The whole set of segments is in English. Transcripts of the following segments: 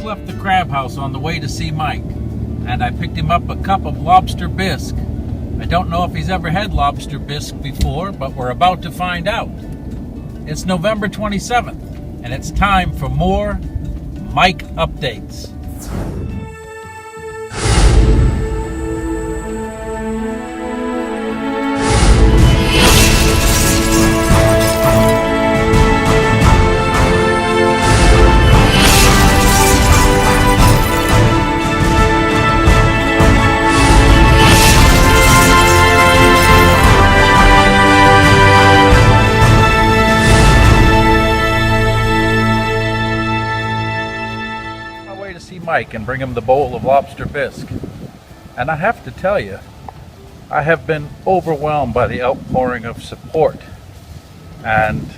left the crab house on the way to see Mike, and I picked him up a cup of Lobster Bisque. I don't know if he's ever had Lobster Bisque before, but we're about to find out. It's November 27th, and it's time for more Mike updates. Mike and bring him the bowl of Lobster Bisque. And I have to tell you, I have been overwhelmed by the outpouring of support and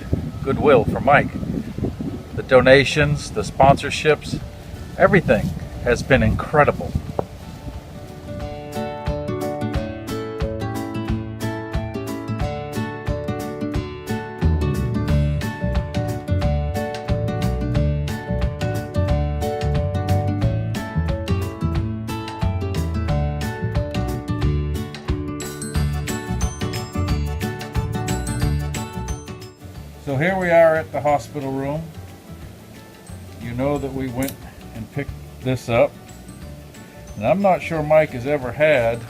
goodwill for Mike. The donations, the sponsorships, everything has been incredible. So here we are at the hospital room. You know that we went and picked this up. And I'm not sure Mike has ever had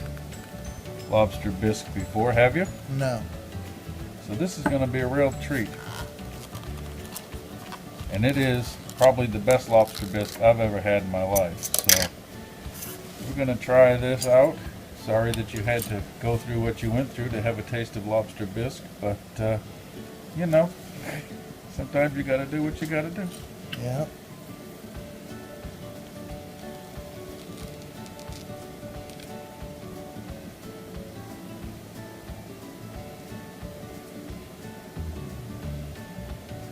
Lobster Bisque before, have you? No. So this is going to be a real treat. And it is probably the best Lobster Bisque I've ever had in my life. So we're going to try this out. Sorry that you had to go through what you went through to have a taste of Lobster Bisque, but you know, sometimes you gotta do what you gotta do. Yeah.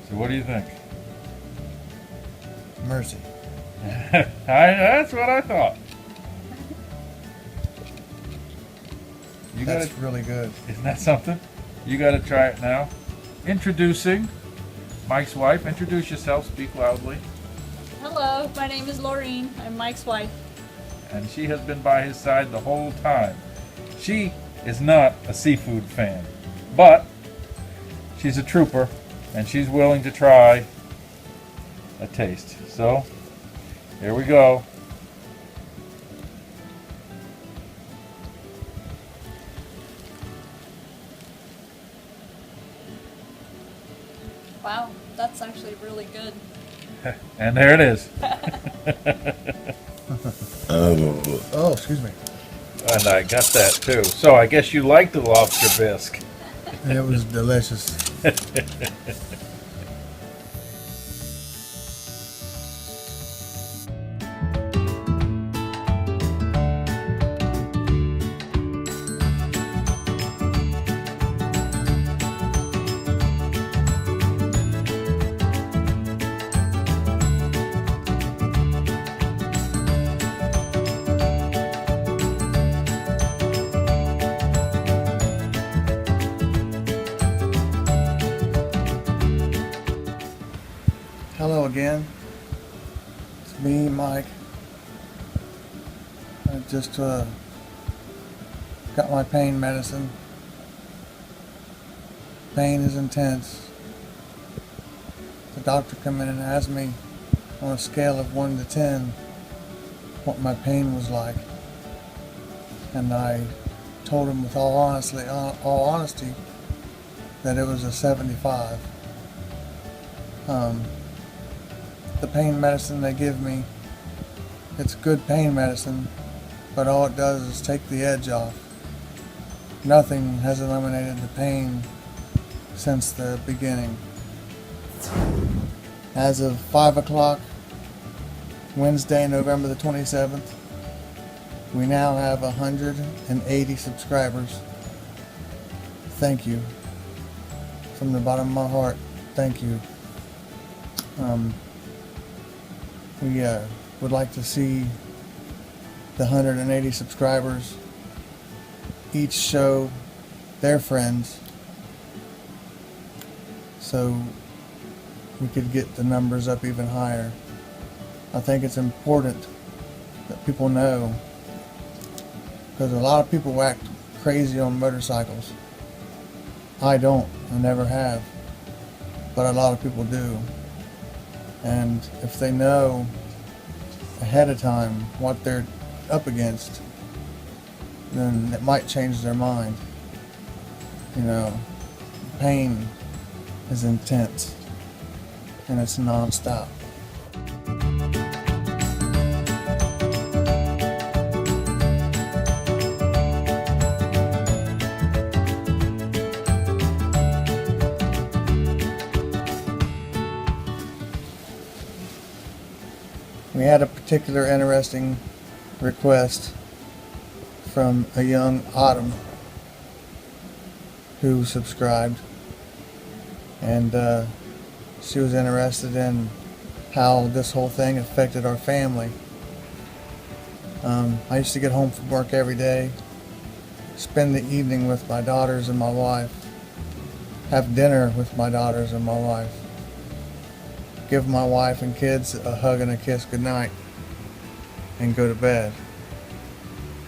So what do you think? Mercy. That's what I thought. That's really good. Isn't that something? You gotta try it now. Introducing Mike's wife. Introduce yourself, speak loudly. Hello, my name is Laureen. I'm Mike's wife. And she has been by his side the whole time. She is not a seafood fan, but she's a trooper and she's willing to try a taste. So, here we go. Wow, that's actually really good. And there it is. Oh, excuse me. And I got that too. So I guess you like the Lobster Bisque. It was delicious. Hello again. It's me, Mike. I just got my pain medicine. Pain is intense. The doctor came in and asked me on a scale of 1 to 10 what my pain was like. And I told him with all honesty that it was a 75. The pain medicine they give me, it's good pain medicine, but all it does is take the edge off. Nothing has eliminated the pain since the beginning. As of 5 o'clock, Wednesday, November the 27th, we now have 180 subscribers. Thank you. From the bottom of my heart, thank you. We would like to see the 180 subscribers each show their friends so we could get the numbers up even higher. I think it's important that people know, because a lot of people act crazy on motorcycles. I don't. I never have. But a lot of people do. And if they know ahead of time what they're up against, then it might change their mind. You know, pain is intense and it's non-stop. We had a particular interesting request from a young Autumn who subscribed, and she was interested in how this whole thing affected our family. I used to get home from work every day, spend the evening with my daughters and my wife, have dinner with my daughters and my wife, give my wife and kids a hug and a kiss goodnight, and go to bed.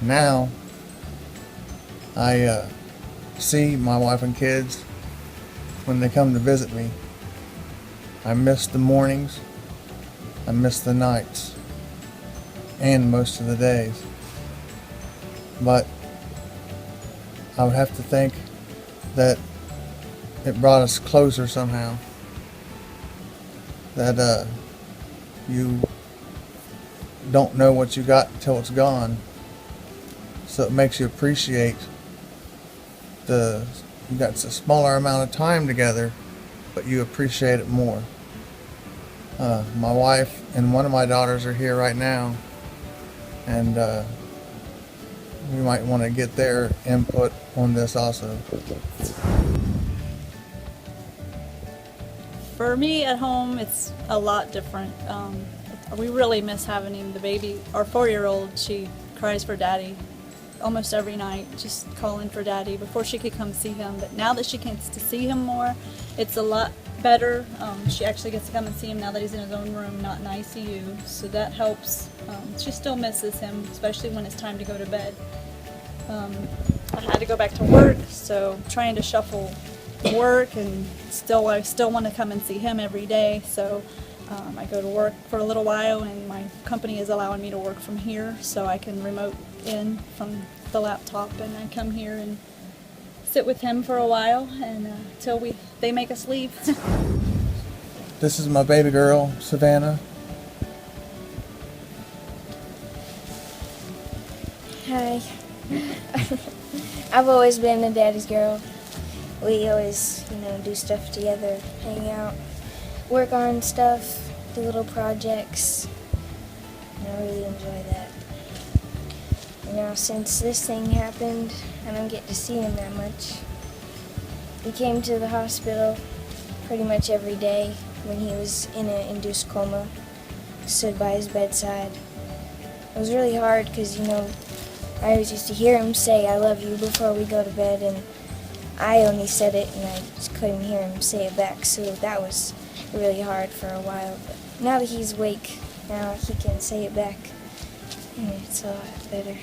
Now, I see my wife and kids when they come to visit me. I miss the mornings, I miss the nights, and most of the days. But I would have to think that it brought us closer somehow. That you don't know what you got until it's gone. So it makes you appreciate you got a smaller amount of time together, but you appreciate it more. My wife and one of my daughters are here right now, and we might want to get their input on this also. For me at home, it's a lot different. We really miss having him. The baby, our 4-year-old, she cries for daddy almost every night, just calling for daddy before she could come see him. But now that she gets to see him more, it's a lot better. She actually gets to come and see him now that he's in his own room, not in ICU, so that helps. She still misses him, especially when it's time to go to bed. I had to go back to work, so trying to shuffle work, and I still want to come and see him every day, so I go to work for a little while, and my company is allowing me to work from here, so I can remote in from the laptop, and I come here and sit with him for a while, and until they make us leave. This is my baby girl, Savannah. Hi. I've always been a daddy's girl. We always, do stuff together, hang out, work on stuff, do little projects. And I really enjoy that. Since this thing happened, I don't get to see him that much. He came to the hospital pretty much every day when he was in an induced coma, stood by his bedside. It was really hard because, I always used to hear him say, "I love you," before we go to bed, and I only said it and I just couldn't hear him say it back, so that was really hard for a while. But now that he's awake, now he can say it back, and it's a lot better.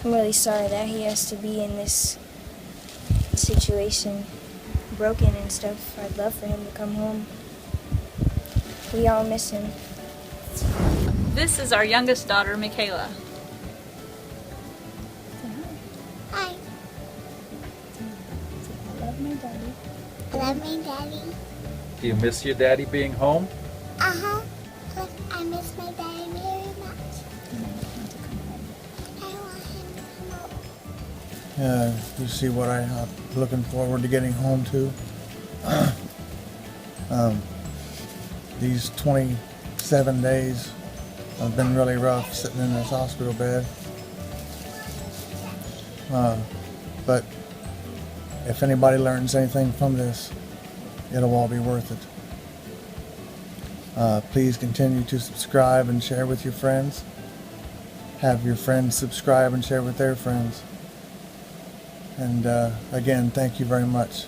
I'm really sorry that he has to be in this situation, broken and stuff. I'd love for him to come home. We all miss him. This is our youngest daughter, Michaela. Hi. I love my daddy. I love my daddy. Do you miss your daddy being home? Uh-huh. Look, I miss my daddy very much. I want him to come out. You see what I'm looking forward to getting home to. These 27 days have been really rough sitting in this hospital bed. But if anybody learns anything from this, it'll all be worth it. Please continue to subscribe and share with your friends. Have your friends subscribe and share with their friends. And again, thank you very much.